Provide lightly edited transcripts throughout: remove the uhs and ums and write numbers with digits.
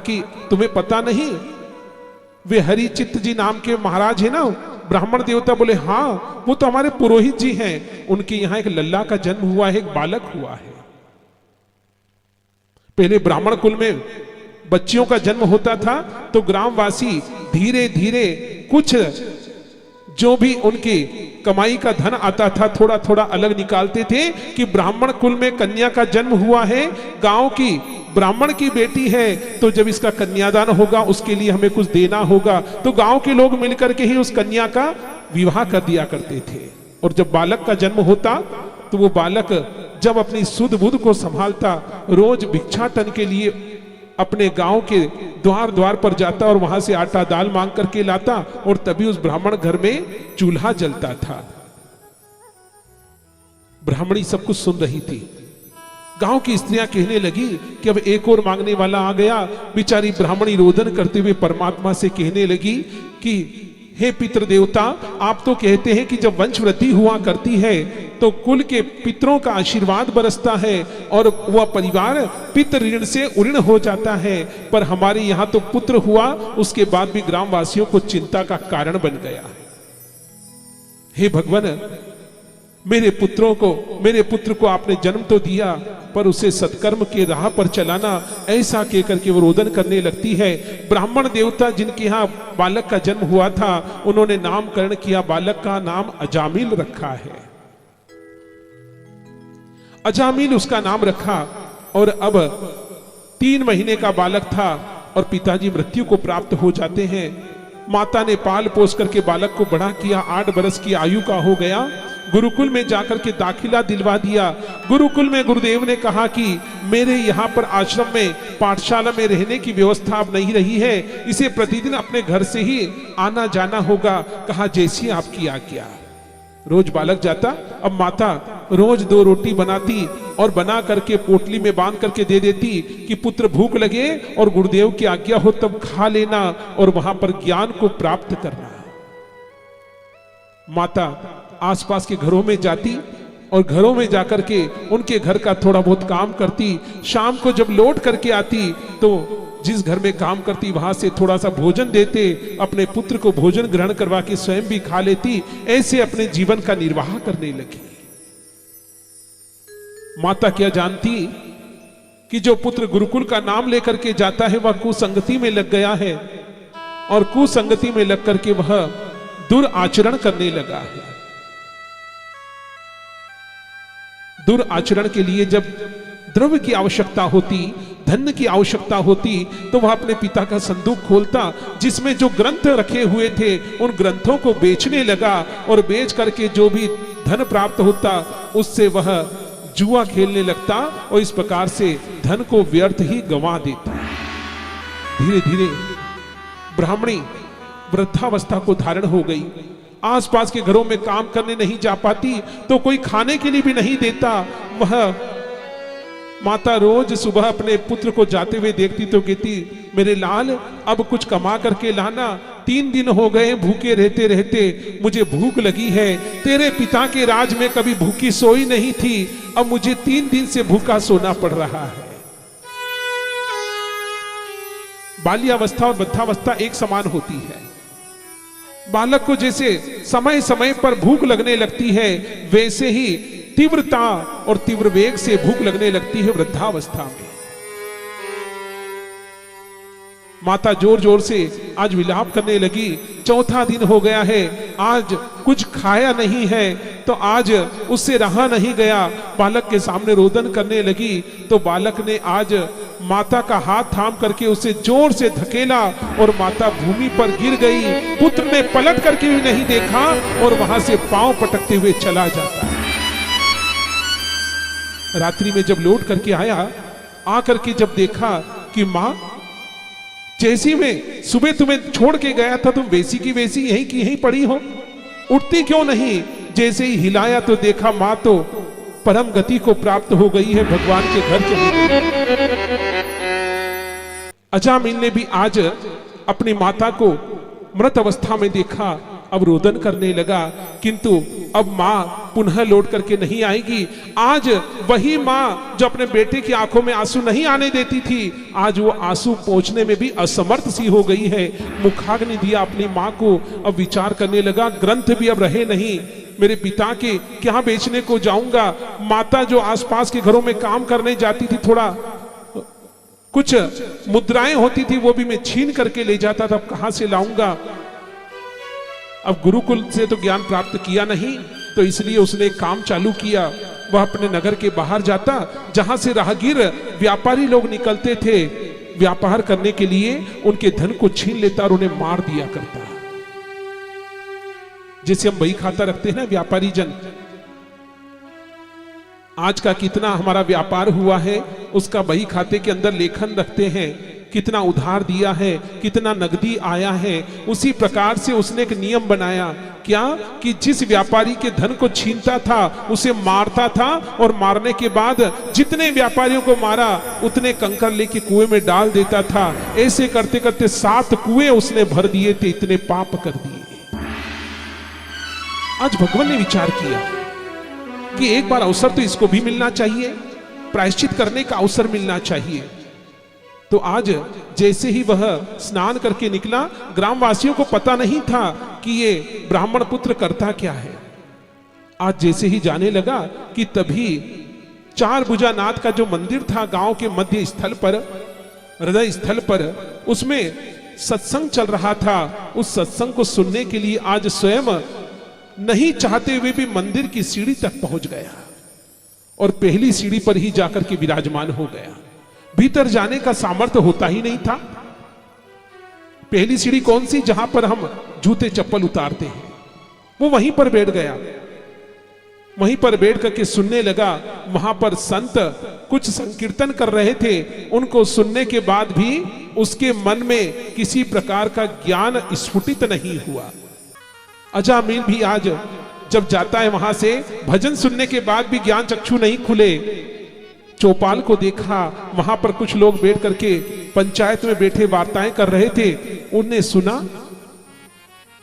कि तुम्हें पता नहीं वे हरिचित्त जी नाम के महाराज है ना? ब्राह्मण देवता बोले हाँ, वो तो हमारे पुरोहित जी हैं, उनके यहाँ एक लल्ला का जन्म हुआ है, एक बालक हुआ है। पहले ब्राह्मण कुल में बच्चियों का जन्म होता था तो ग्रामवासी धीरे धीरे कुछ जो भी उनकी कमाई का धन आता था थोड़ा थोड़ा अलग निकालते थे कि ब्राह्मण कुल में कन्या का जन्म हुआ है, गांव की ब्राह्मण की बेटी है, तो जब इसका कन्यादान होगा उसके लिए हमें कुछ देना होगा। तो गांव के लोग मिलकर के ही उस कन्या का विवाह कर दिया करते थे। और जब बालक का जन्म होता तो वो बालक जब अपनी सुध बुध को संभालता, रोज भिक्षाटन के लिए अपने गांव के द्वार द्वार पर जाता और वहां से आटा दाल मांग करके लाता, और तभी उस ब्राह्मण घर में चूल्हा जलता था। ब्राह्मणी सब कुछ सुन रही थी। गांव की स्त्रियां कहने लगी कि अब एक और मांगने वाला आ गया। बेचारी ब्राह्मणी रोदन करते हुए परमात्मा से कहने लगी कि हे पितृ देवता, आप तो कहते हैं कि जब वंश वृद्धि हुआ करती है तो कुल के पितरों का आशीर्वाद बरसता है और वह परिवार पितृ ऋण से उऋण हो जाता है, पर हमारे यहाँ तो पुत्र हुआ, उसके बाद भी ग्रामवासियों को चिंता का कारण बन गया। हे भगवान, मेरे पुत्र को आपने जन्म तो दिया, पर उसे सत्कर्म के राह पर चलाना, ऐसा कहकर के वो रोदन करने लगती है। ब्राह्मण देवता जिनके यहाँ बालक का जन्म हुआ था, उन्होंने नामकरण किया, बालक का नाम अजामिल रखा है। अजामिल उसका नाम रखा। और अब 3 महीने का बालक था और पिताजी मृत्यु को प्राप्त हो जाते हैं। माता ने पाल पोस करके बालक को बड़ा किया, 8 बरस की आयु का हो गया। गुरुकुल में जाकर के दाखिला दिलवा दिया। गुरुकुल में गुरुदेव ने कहा कि मेरे यहाँ पर आश्रम में पाठशाला में रहने की व्यवस्था अब नहीं रही है, इसे प्रतिदिन अपने घर से ही आना जाना होगा। कहा जैसी आपकी आज्ञा। रोज बालक जाता। अब माता रोज 2 रोटी बनाती और बना करके पोटली में बांध करके दे देती कि पुत्र भूख लगे और गुरुदेव की आज्ञा हो तब खा लेना और वहां पर ज्ञान को प्राप्त करना। माता आसपास के घरों में जाती और घरों में जाकर के उनके घर का थोड़ा बहुत काम करती। शाम को जब लौट करके आती तो जिस घर में काम करती वहां से थोड़ा सा भोजन देते, अपने पुत्र को भोजन ग्रहण करवा के स्वयं भी खा लेती। ऐसे अपने जीवन का निर्वाह करने लगी। माता क्या जानती कि जो पुत्र गुरुकुल का नाम लेकर के जाता है वह कुसंगति में लग गया है, और कुसंगति में लग करके वह दुराचरण करने लगा है। दुराचरण के लिए जब द्रव्य की आवश्यकता होती, धन की आवश्यकता होती, तो वह अपने पिता का संदूक खोलता, जिसमें जो ग्रंथ रखे हुए थे उन ग्रंथों को बेचने लगा, और बेच करके जो भी धन प्राप्त होता उससे वह जुआ खेलने लगता, और इस प्रकार से धन को व्यर्थ ही गंवा देता। धीरे धीरे ब्राह्मणी वृद्धावस्था को धारण हो गई। आसपास के घरों में काम करने नहीं जा पाती, तो कोई खाने के लिए भी नहीं देता। वह माता रोज सुबह अपने पुत्र को जाते हुए देखती तो कहती, मेरे लाल अब कुछ कमा करके लाना, 3 दिन हो गए भूखे रहते रहते, मुझे भूख लगी है। तेरे पिता के राज में कभी भूखी सोई नहीं थी, अब मुझे 3 दिन से भूखा सोना पड़ रहा है। बाल्यावस्था और वृद्धावस्था एक समान होती है। बालक को जैसे समय समय पर भूख लगने लगती है, वैसे ही तीव्रता और तीव्र वेग से भूख लगने लगती है वृद्धावस्था में। माता जोर जोर से आज विलाप करने लगी। 4था दिन हो गया है, आज कुछ खाया नहीं है, तो आज उससे रहा नहीं गया। बालक के सामने रोदन करने लगी, तो बालक ने आज माता का हाथ थाम करके उसे जोर से धकेला और माता भूमि पर गिर गई। पुत्र ने पलट करके भी नहीं देखा और वहां से पांव पटकते हुए चला जाता है। रात्रि में जब लौट करके आया, आकर के जब देखा कि मां, जैसी में सुबह तुम्हें छोड़ के गया था तुम वैसी की वैसी यहीं की यहीं पड़ी हो, उठती क्यों नहीं? जैसे ही हिलाया तो देखा मां तो परम गति को प्राप्त हो गई है, भगवान के घर चली गई। अजामिल ने भी आज अपनी माता को मृत अवस्था में देखा, अब रोदन करने लगा, किंतु अब मां पुनः लौट करके नहीं आएगी। आज वही मां जो अपने बेटे की आंखों में आंसू नहीं आने देती थी, आज वो आंसू पोंछने में भी असमर्थ सी हो गई है। मुखाग्नि दिया अपनी मां को। अब विचार करने लगा, ग्रंथ भी अब रहे नहीं, मेरे पिता के क्या बेचने को जाऊंगा। माता जो आसपास के घरों में काम करने जाती थी, थोड़ा कुछ मुद्राएं होती थी, वो भी मैं छीन करके ले जाता था, अब कहां से लाऊंगा। अब गुरुकुल से तो ज्ञान प्राप्त किया नहीं, तो इसलिए उसने एक काम चालू किया। वह अपने नगर के बाहर जाता, जहां से राहगीर व्यापारी लोग निकलते थे व्यापार करने के लिए, उनके धन को छीन लेता और उन्हें मार दिया करता। जैसे हम बही खाता रखते हैं ना व्यापारी जन, आज का कितना हमारा व्यापार हुआ है उसका बही खाते के अंदर लेखन रखते हैं, कितना उधार दिया है, कितना नगदी आया है। उसी प्रकार से उसने एक नियम बनाया, क्या कि जिस व्यापारी के धन को छीनता था उसे मारता था, और मारने के बाद जितने व्यापारियों को मारा उतने कंकर लेके कुएं में डाल देता था। ऐसे करते करते 7 कुएं उसने भर दिए थे, इतने पाप कर दिए। आज भगवान ने विचार किया कि एक बार अवसर तो इसको भी मिलना चाहिए, प्रायश्चित करने का अवसर मिलना चाहिए। तो आज जैसे ही वह स्नान करके निकला, ग्रामवासियों को पता नहीं था कि ये ब्राह्मण पुत्र करता क्या है। आज जैसे ही जाने लगा कि तभी 4 भुजा नाथ का जो मंदिर था गांव के मध्य स्थल पर, हृदय स्थल पर, उसमें सत्संग चल रहा था। उस सत्संग को सुनने के लिए आज स्वयं नहीं चाहते हुए भी मंदिर की सीढ़ी तक पहुंच गया और पहली सीढ़ी पर ही जाकर के विराजमान हो गया। भीतर जाने का सामर्थ्य होता ही नहीं था। पहली सीढ़ी कौन सी, जहां पर हम जूते चप्पल उतारते हैं, वो वहीं पर बैठ गया। वहीं पर बैठ करके सुनने लगा। वहां पर संत कुछ संकीर्तन कर रहे थे, उनको सुनने के बाद भी उसके मन में किसी प्रकार का ज्ञान स्फुटित नहीं हुआ। अजामिल भी आज जब जाता है वहां से, भजन सुनने के बाद भी ज्ञान चक्षु नहीं खुले। चौपाल को देखा, वहां पर कुछ लोग बैठ करके पंचायत में बैठे वार्ताएं कर रहे थे। उनने सुना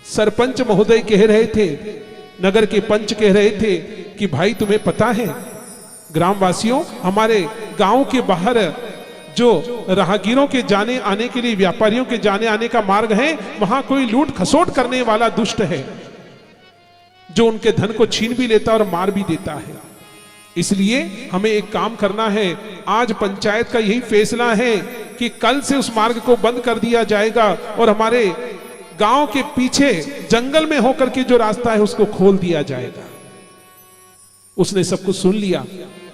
सरपंच महोदय कह रहे थे, नगर के पंच कह रहे थे कि भाई तुम्हें पता है ग्रामवासियों, हमारे गांव के बाहर जो राहगीरों के जाने आने के लिए, व्यापारियों के जाने आने का मार्ग है, वहां कोई लूट खसोट करने वाला दुष्ट है जो उनके धन को छीन भी लेता और मार भी देता है। इसलिए हमें एक काम करना है। आज पंचायत का यही फैसला है कि कल से उस मार्ग को बंद कर दिया जाएगा और हमारे गांव के पीछे जंगल में होकर के जो रास्ता है उसको खोल दिया जाएगा। उसने सब कुछ सुन लिया,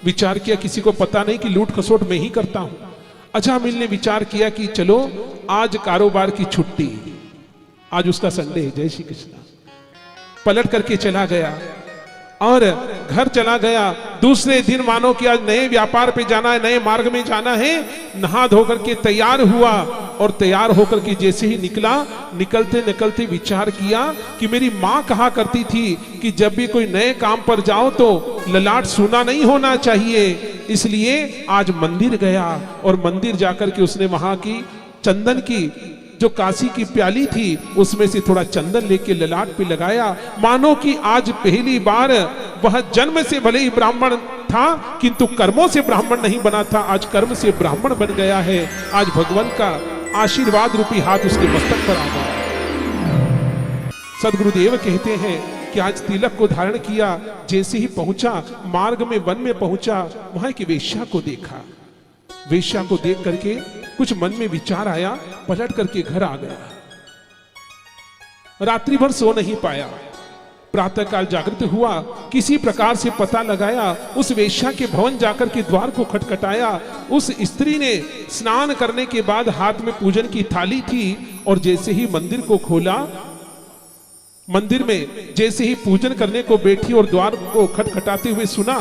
विचार किया किसी को पता नहीं कि लूट खसोट मैं ही करता हूं। अजामिल ने विचार किया कि चलो आज कारोबार की छुट्टी, आज उसका संडे है, जय श्री कृष्ण। पलट करके चला गया और घर चला गया। दूसरे दिन मानो कि आज नए व्यापार पे जाना है, नए मार्ग में जाना है। नहा धो करके तैयार हुआ और तैयार होकर के जैसे ही निकला, निकलते निकलते विचार किया कि मेरी माँ कहा करती थी कि जब भी कोई नए काम पर जाओ तो ललाट सूना नहीं होना चाहिए। इसलिए आज मंदिर गया और मंदिर जाकर के उसने वहां की चंदन की जो काशी की प्याली थी उसमें से थोड़ा चंदन लेके ललाट पे लगाया। मानो कि आज पहली बार वह जन्म से भले ही ब्राह्मण था किंतु कर्मों से ब्राह्मण नहीं बना था, आज कर्म से ब्राह्मण बन गया है। आज भगवान का आशीर्वाद रूपी हाथ उसके मस्तक पर आ गया। सदगुरुदेव कहते हैं कि आज तिलक को धारण किया, जैसे ही पहुंचा मार्ग में, वन में पहुंचा, वहां की वेश्या को देखा। वेश्या को देख करके कुछ मन में विचार आया, पलट करके घर आ गया। रात्रि भर सो नहीं पाया, प्रातःकाल जागृत हुआ, किसी प्रकार से पता लगाया, उस वेश्या के भवन जाकर के द्वार को खटखटाया। उस स्त्री ने स्नान करने के बाद हाथ में पूजन की थाली थी और जैसे ही मंदिर को खोला, मंदिर में जैसे ही पूजन करने को बैठी और द्वार को खटखटाते हुए सुना,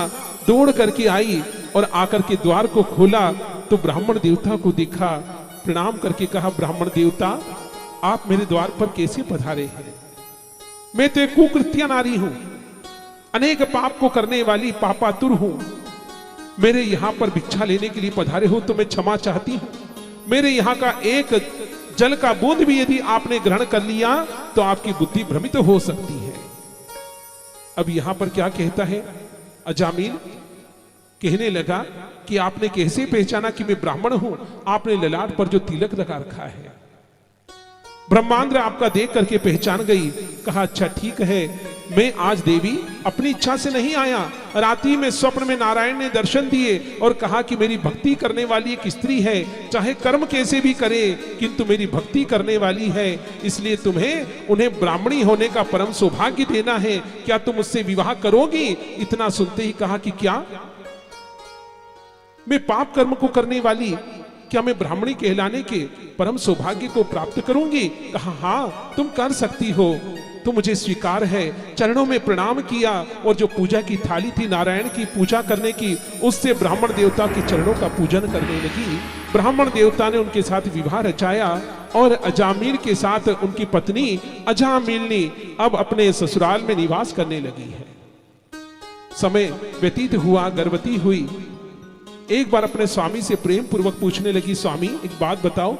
दौड़ करके आई और आकर के द्वार को खोला तो ब्राह्मण देवता को देखा। प्रणाम करके कहा, ब्राह्मण देवता आप मेरे द्वार पर कैसे पधारे हैं? मैं तो एक कुकृत्या नारी हूं, अनेक पाप को करने वाली पापातुर हूं। मेरे यहां पर भिक्षा लेने के लिए पधारे हो तो मैं क्षमा चाहती हूं। मेरे यहां का एक जल का बूंद भी यदि आपने ग्रहण कर लिया तो आपकी बुद्धि भ्रमित हो सकती है। अब यहां पर क्या कहता है अजामिल, कहने लगा कि आपने कैसे पहचाना कि मैं ब्राह्मण हूं? आपने ललाट पर जो तिलक लगा रखा है, ब्रह्मांड आपका देख करके पहचान गई। कहा अच्छा ठीक है, मैं आज देवी अपनी इच्छा से नहीं आया। रात्रि में स्वप्न में नारायण ने दर्शन दिए और कहा कि मेरी भक्ति करने वाली एक स्त्री है, चाहे कर्म कैसे भी करे किंतु मेरी भक्ति करने वाली है, इसलिए तुम्हें उन्हें ब्राह्मणी होने का परम सौभाग्य देना है, क्या तुम उससे विवाह करोगी? इतना सुनते ही कहा कि क्या मैं पाप कर्म को करने वाली, क्या मैं ब्राह्मणी कहलाने के परम सौभाग्य को प्राप्त करूंगी? कहा हाँ तुम कर सकती हो, तो मुझे स्वीकार है। चरणों में प्रणाम किया और जो पूजा की थाली थी नारायण की पूजा करने की, उससे ब्राह्मण देवता के चरणों का पूजन करने लगी। ब्राह्मण देवता ने उनके साथ विवाह रचाया और अजामिल के साथ उनकी पत्नी अजामिलनी अब अपने ससुराल में निवास करने लगी है। समय व्यतीत हुआ, गर्भवती हुई। एक बार अपने स्वामी से प्रेम पूर्वक पूछने लगी, स्वामी एक बात बताओ,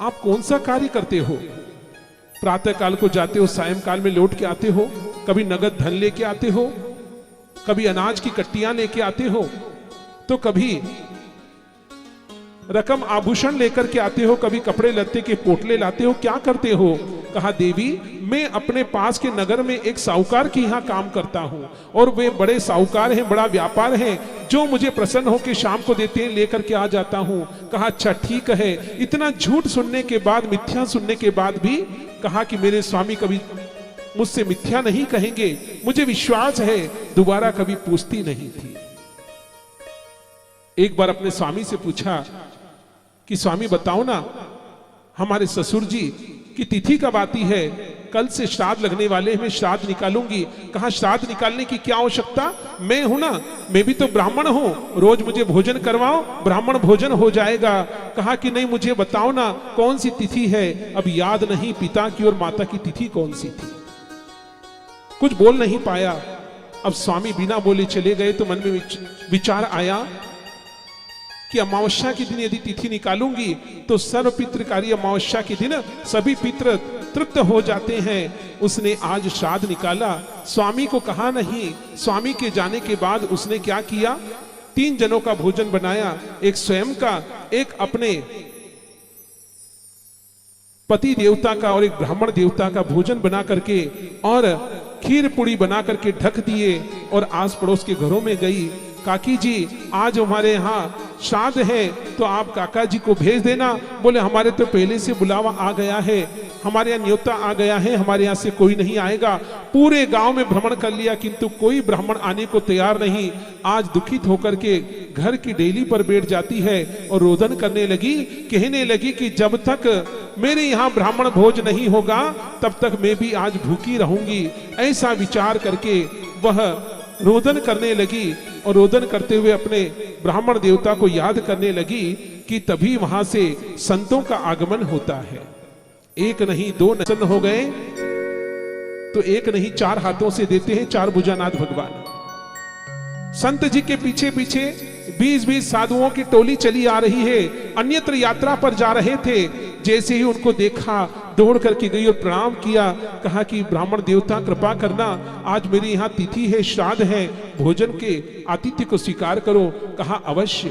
आप कौन सा कार्य करते हो? प्रातः काल को जाते हो, सायंकाल में लौट के आते हो, कभी नगद धन लेके आते हो, कभी अनाज की कट्टियां लेके आते हो, तो कभी रकम आभूषण लेकर के आते हो, कभी कपड़े लत्ते के पोटले लाते हो, क्या करते हो? कहा देवी मैं अपने पास के नगर में एक साहूकार के यहाँ काम करता हूँ और वे बड़े साहूकार हैं, बड़ा व्यापार है, जो मुझे प्रसन्न होकर शाम को देते हैं लेकर के आ जाता हूँ। कहा अच्छा ठीक है। इतना झूठ सुनने के बाद, मिथ्या सुनने के बाद भी कहा कि मेरे स्वामी कभी मुझसे मिथ्या नहीं कहेंगे, मुझे विश्वास है। दोबारा कभी पूछती नहीं थी। एक बार अपने स्वामी से पूछा कि स्वामी बताओ ना, हमारे ससुर जी की तिथि कब आती है? कल से श्राद्ध लगने वाले हैं, मैं श्राद्ध निकालूंगी। कहा श्राद्ध निकालने की क्या आवश्यकता, मैं हूं ना, मैं भी तो ब्राह्मण हूं, रोज मुझे भोजन करवाओ, ब्राह्मण भोजन हो जाएगा। कहा कि नहीं मुझे बताओ ना कौन सी तिथि है। अब याद नहीं पिता की और माता की तिथि कौन सी थी, कुछ बोल नहीं पाया। अब स्वामी बिना बोले चले गए तो मन में विचार आया कि अमावस्या के दिन यदि तिथि निकालूंगी तो सर्व पितृकारी अमावस्या के दिन सभी पितृ तृप्त हो जाते हैं। उसने आज श्राद्ध निकाला, स्वामी को कहा नहीं। स्वामी के जाने के बाद उसने क्या किया, 3 जनों का भोजन बनाया, एक स्वयं का, एक अपने पति देवता का और एक ब्राह्मण देवता का भोजन बना करके और खीर पूड़ी बना करके ढक दिए और आस पड़ोस के घरों में गई। काकी जी आज हमारे यहाँ श्राद्ध है तो आप काका जी को भेज देना। बोले हमारे तो पहले से बुलावा आ गया है, हमारे यहाँ न्योता आ गया है, हमारे यहाँ से कोई नहीं आएगा। पूरे गांव में भ्रमण कर लिया किंतु कोई ब्राह्मण आने को तैयार नहीं। आज दुखित होकर के घर की डेली पर बैठ जाती है और रोदन करने लगी, कहने लगी कि जब तक मेरे यहाँ ब्राह्मण भोज नहीं होगा तब तक मैं भी आज भूखी रहूंगी। ऐसा विचार करके वह रोदन करने लगी और रोदन करते हुए अपने ब्राह्मण देवता को याद करने लगी कि तभी वहां से संतों का आगमन होता है। एक नहीं 2 नचन हो गए तो एक नहीं 4 हाथों से देते हैं 4 भुजानाथ भगवान। संत जी के पीछे पीछे 20-20 साधुओं की टोली चली आ रही है, अन्यत्र यात्रा पर जा रहे थे। जैसे ही उनको देखा दौड़ करके गई और प्रणाम किया, कहा कि ब्राह्मण देवता कृपा करना, आज मेरी यहाँ तिथि है, श्राद्ध है, भोजन के आतिथ्य को स्वीकार करो। कहा अवश्य,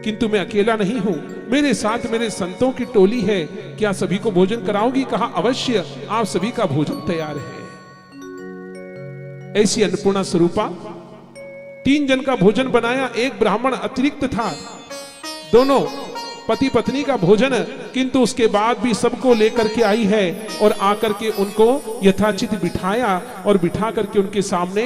किंतु मैं अकेला नहीं हूं, मेरे साथ मेरे संतों की टोली है, क्या सभी को भोजन कराओगी? कहा अवश्य, आप सभी का भोजन तैयार है। ऐसी अन्नपूर्णा स्वरूपा 3 जन का भोजन बनाया, एक ब्राह्मण अतिरिक्त था, दोनों पति पत्नी का भोजन, किंतु उसके बाद भी सबको लेकर के आई है और आकर के उनको यथाचित बिठाया और बिठा करके उनके सामने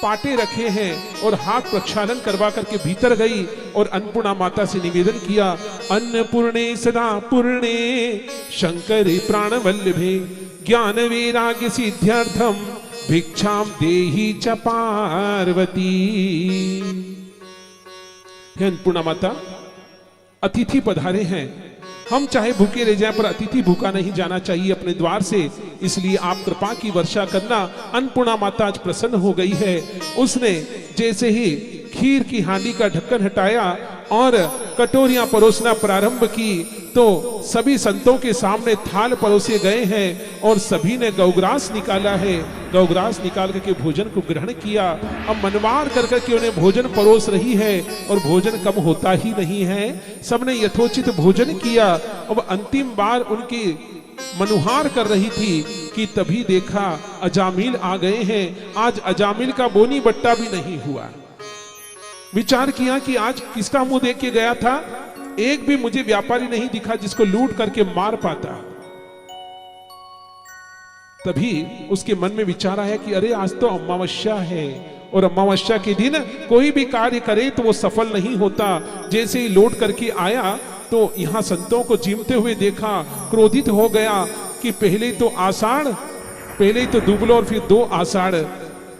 पाटे रखे हैं और हाथ प्रक्षालन करवा करके भीतर गई और अन्नपूर्णा माता से निवेदन किया, अन्नपूर्णे सदा पूर्णे शंकरे प्राण वल्लभे ज्ञान वैराग्य सिद्ध्यर्थम भिक्षाम देहि च पार्वती। हे अन्नपूर्णा माता, अतिथि पधारे हैं, हम चाहे भूखे रह जाएं पर अतिथि भूखा नहीं जाना चाहिए अपने द्वार से, इसलिए आप कृपा की वर्षा करना। अन्नपूर्णा माता आज प्रसन्न हो गई है। उसने जैसे ही खीर की हांडी का ढक्कन हटाया और कटोरियां परोसना प्रारंभ की तो सभी संतों के सामने थाल परोसे गए हैं और सभी ने गौग्रास निकाला है। गौग्रास निकाल करके भोजन को ग्रहण किया। अब मनवार कर करके उन्हें भोजन परोस रही है और भोजन कम होता ही नहीं है। सबने यथोचित भोजन किया। अब अंतिम बार उनकी मनुहार कर रही थी कि तभी देखा अजामिल आ गए हैं। आज अजामिल का बोनी बट्टा भी नहीं हुआ। विचार किया कि आज किसका मुंह देख के गया था, एक भी मुझे व्यापारी नहीं दिखा जिसको लूट करके मार पाता। तभी उसके मन में विचार आया कि अरे आज तो अमावस्या है और अमावस्या के दिन कोई भी कार्य करे तो वो सफल नहीं होता। जैसे ही लौट करके आया तो यहां संतों को जीमते हुए देखा, क्रोधित हो गया कि पहले तो आषाढ़, पहले तो दुबलो और फिर 2 आषाढ़,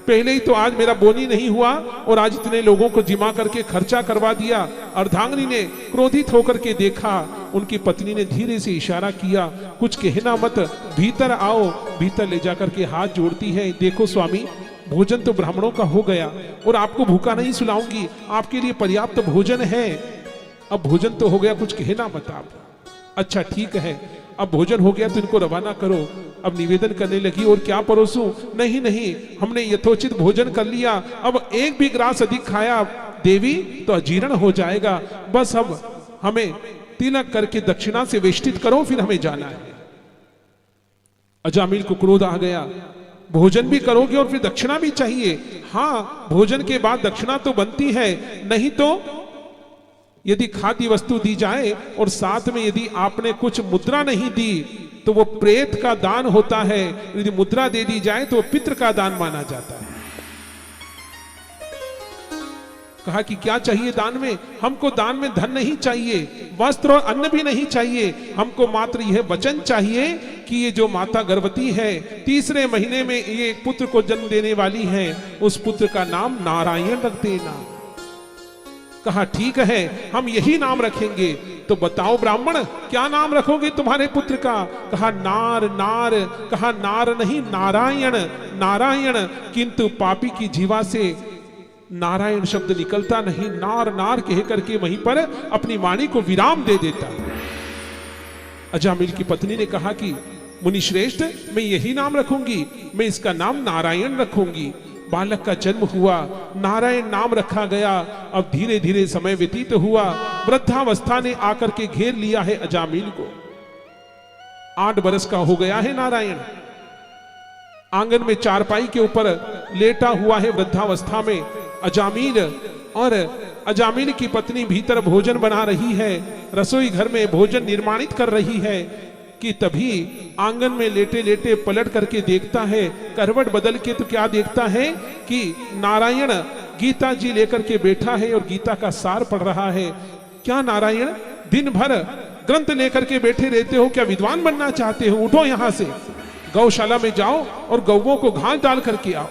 पहले ही तो आज मेरा बोनी नहीं हुआ और आज इतने लोगों को जिमा करके खर्चा करवा दिया। अर्धांगिनी ने क्रोधित होकर के देखा। उनकी पत्नी ने धीरे से इशारा किया, कुछ कहना मत, भीतर आओ। भीतर ले जाकर के हाथ जोड़ती है, देखो स्वामी भोजन तो ब्राह्मणों का हो गया और आपको भूखा नहीं सुलाऊंगी, आपके लिए पर्याप्त भोजन है। अब भोजन तो हो गया, कुछ कहना मत आप। अच्छा ठीक है, अब भोजन हो गया तो इनको रवाना करो। अब निवेदन करने लगी, और क्या परोसूं? नहीं नहीं, हमने यथोचित भोजन कर लिया, अब एक भी ग्रास अधिक खाया देवी तो अजीर्ण हो जाएगा। बस अब हमें तिलक करके दक्षिणा से वेष्टित करो, फिर हमें जाना है। अजामिल को क्रोध आ गया, भोजन भी करोगे और फिर दक्षिणा भी चाहिए? हाँ, भोजन के बाद दक्षिणा तो बनती है, नहीं तो यदि खाद्य वस्तु दी जाए और साथ में यदि आपने कुछ मुद्रा नहीं दी तो वो प्रेत का दान होता है, यदि मुद्रा दे दी जाए तो पितृ का दान माना जाता है। कहा कि क्या चाहिए दान में? हमको दान में धन नहीं चाहिए, वस्त्र और अन्न भी नहीं चाहिए, हमको मात्र यह वचन चाहिए कि ये जो माता गर्भवती है, 3रे महीने में ये एक पुत्र को जन्म देने वाली है, उस पुत्र का नाम नारायण रख देना। कहा ठीक है, हम यही नाम रखेंगे। तो बताओ ब्राह्मण, क्या नाम रखोगे तुम्हारे पुत्र का? कहा नार नार। कहा नार नहीं, नारायण नारायण। किंतु पापी की जीवा से नारायण शब्द निकलता नहीं, नार नार कह करके वहीं पर अपनी वाणी को विराम दे देता। अजामिल की पत्नी ने कहा कि मुनि श्रेष्ठ, मैं यही नाम रखूंगी, मैं इसका नाम नारायण रखूंगी। बालक का जन्म हुआ, नारायण नाम रखा गया। अब धीरे धीरे समय व्यतीत हुआ, वृद्धावस्था ने आकर के घेर लिया है अजामिल को। 8 बरस का हो गया है नारायण, आंगन में चारपाई के ऊपर लेटा हुआ है वृद्धावस्था में अजामिल। और अजामिल की पत्नी भीतर भोजन बना रही है, रसोई घर में भोजन निर्माणित कर रही है कि तभी आंगन में लेटे लेटे पलट करके देखता है, करवट बदल के तो क्या देखता है कि नारायण गीता जी लेकर के बैठा है और गीता का सार पढ़ रहा है। क्या नारायण, दिन भर ग्रंथ लेकर के बैठे रहते हो? क्या विद्वान बनना चाहते हो? उठो यहां से, गौशाला में जाओ और गौओं को घास डाल करके आओ।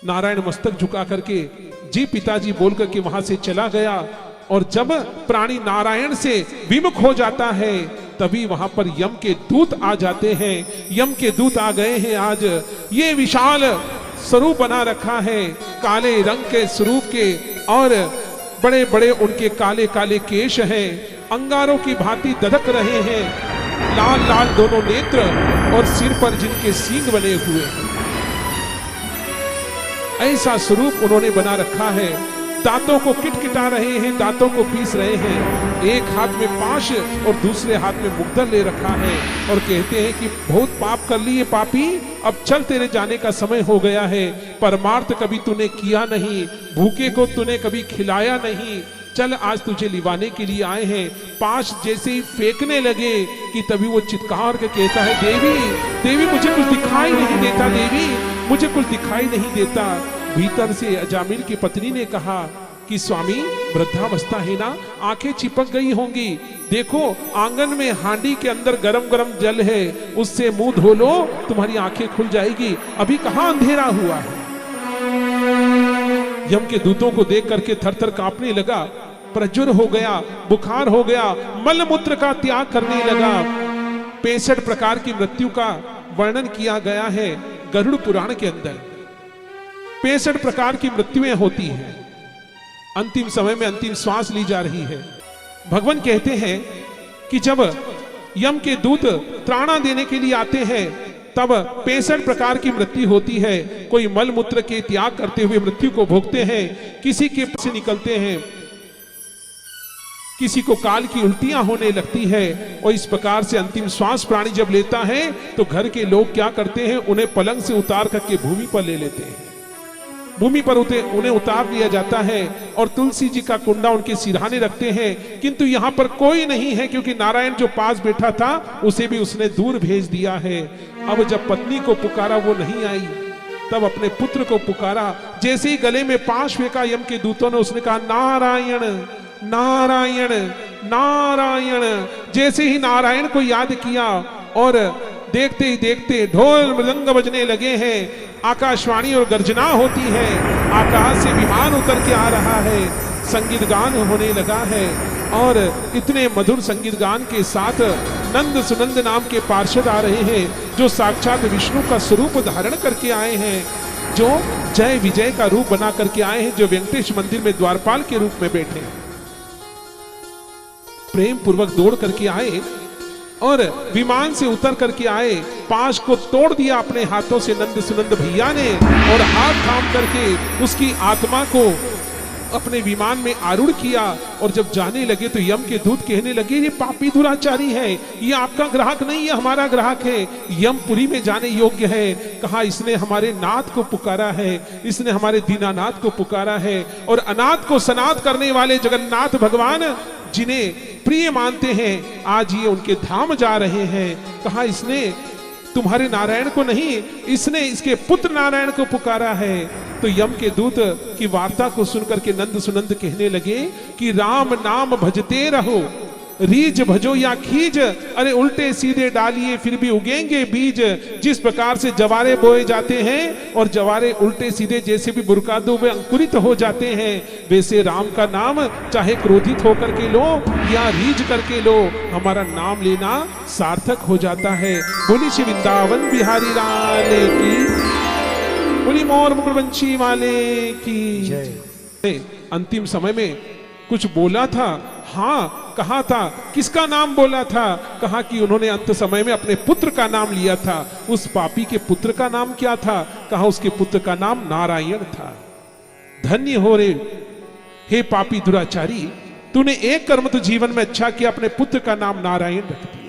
नारायण मस्तक झुका करके जी पिताजी बोल करके वहां से चला गया। और जब प्राणी नारायण से विमुख हो जाता है तभी वहां पर यम के दूत आ जाते हैं। यम के दूत आ गए हैं आज। ये विशाल स्वरूप बना रखा है, काले रंग के स्वरूप के, और बड़े बड़े उनके काले काले केश हैं, अंगारों की भांति दधक रहे हैं, लाल लाल दोनों नेत्र और सिर पर जिनके सींग बने हुए हैं। ऐसा स्वरूप उन्होंने बना रखा है। दांतों को किटकिटा रहे हैं, दांतों को पीस रहे हैं। एक हाथ में पाश और दूसरे हाथ में मुग्दर ले रखा है और कहते हैं कि बहुत पाप कर लिए पापी, अब चल तेरे जाने का समय हो गया है। परमार्थ कभी तूने किया नहीं, भूखे को तूने कभी खिलाया नहीं, चल आज तुझे लिवाने के लिए आए हैं। पाश जैसे ही फेंकने लगे कि तभी वो चित्कार के कहता है, देवी देवी मुझे कुछ दिखाई नहीं देता, देवी मुझे कुछ दिखाई नहीं देता। भीतर से अजामिल की पत्नी ने कहा कि स्वामी वृद्धावस्था है ना, आंखें चिपक गई होंगी, देखो आंगन में हांडी के अंदर गरम गरम जल है, उससे मुंह धो लो, तुम्हारी आंखें खुल जाएगी, अभी कहां अंधेरा हुआ है। यम के दूतों को देख करके थर थर कांपने लगा, प्रज्वर हो गया, बुखार हो गया, मल मूत्र का त्याग करने लगा। 65 प्रकार की मृत्यु का वर्णन किया गया है गरुड़ पुराण के अंदर। 65 प्रकार की मृत्युएं होती हैं। अंतिम समय में अंतिम श्वास ली जा रही है। भगवान कहते हैं कि जब यम के दूत त्राणा देने के लिए आते हैं तब 65 प्रकार की मृत्यु होती है। कोई मल मूत्र के त्याग करते हुए मृत्यु को भोगते हैं, किसी के से निकलते हैं, किसी को काल की उल्टियां होने लगती है। और इस प्रकार से अंतिम श्वास प्राणी जब लेता है तो घर के लोग क्या करते हैं, उन्हें पलंग से उतार करके भूमि पर ले लेते हैं। भूमि पर उन्हें उतार लिया जाता है और तुलसी जी का कुंडा उनके सिरहाने रखते हैं। किंतु यहाँ पर कोई नहीं है, क्योंकि नारायण जो पास बैठा था उसे भी उसने दूर भेज दिया है। अब जब पत्नी को पुकारा वो नहीं आई, तब अपने पुत्र को पुकारा। जैसे ही गले में पाश फेंका यम के दूतों ने, उसने कहा नारायण नारायण नारायण। जैसे ही नारायण को याद किया और देखते ही देखते ढोल मृदंग बजने लगे हैं, आकाशवाणी और गर्जना होती है, आकाश से विमान उतर के आ रहा है, संगीत गान होने लगा है। और इतने मधुर संगीत गान के साथ नंद सुनंद नाम के पार्षद आ रहे हैं, जो साक्षात विष्णु का स्वरूप धारण करके आए हैं, जो जय विजय का रूप बना करके आए हैं, जो वेंकटेश मंदिर में द्वारपाल के रूप में बैठे हैं। प्रेम पूर्वक दौड़ करके आए और विमान से उतर करके आए, पाश को तोड़ दिया अपने हाथों से नंद सुनंद भैया ने, और हाथ थाम करके उसकी आत्मा को अपने विमान में आरूढ़ किया। और जब जाने लगे तो यम के दूत कहने लगे ये पापी दुराचारी है, ये आपका ग्राहक नहीं है, हमारा ग्राहक है, यमपुरी में जाने योग्य है। कहा इसने हमारे नाथ को पुकारा है, इसने हमारे दीनानाथ को पुकारा है। और अनाथ को सनाथ करने वाले जगन्नाथ भगवान जिन्हें प्रिय मानते हैं, आज ये उनके धाम जा रहे हैं। कहा इसने तुम्हारे नारायण को नहीं, इसने इसके पुत्र नारायण को पुकारा है। तो यम के दूत की वार्ता को सुनकर के नंद सुनंद कहने लगे कि राम नाम भजते रहो, रीज भजो या खीज, अरे उल्टे सीधे डालिए फिर भी उगेंगे बीज। जिस प्रकार से जवारे बोए जाते हैं और जवारे उल्टे सीधे जैसे भी बुरकादों में अंकुरित हो जाते हैं, वैसे राम का नाम चाहे क्रोधित होकर के लो या रीझ करके लो, हमारा नाम लेना सार्थक हो जाता है। बोली श्री वृंदावन बिहारी लाल की, बोली मोर मुकुटवंशी वाले की जय। अंतिम समय में कुछ बोला था, हाँ कहा था, किसका नाम बोला था? कहा कि उन्होंने अंत समय में अपने पुत्र का नाम लिया था। उस पापी के पुत्र का नाम क्या था? कहा उसके पुत्र का नाम नारायण था। धन्य हो रे हे पापी दुराचारी, तूने एक कर्म तो जीवन में अच्छा किया, अपने पुत्र का नाम नारायण रख दिया।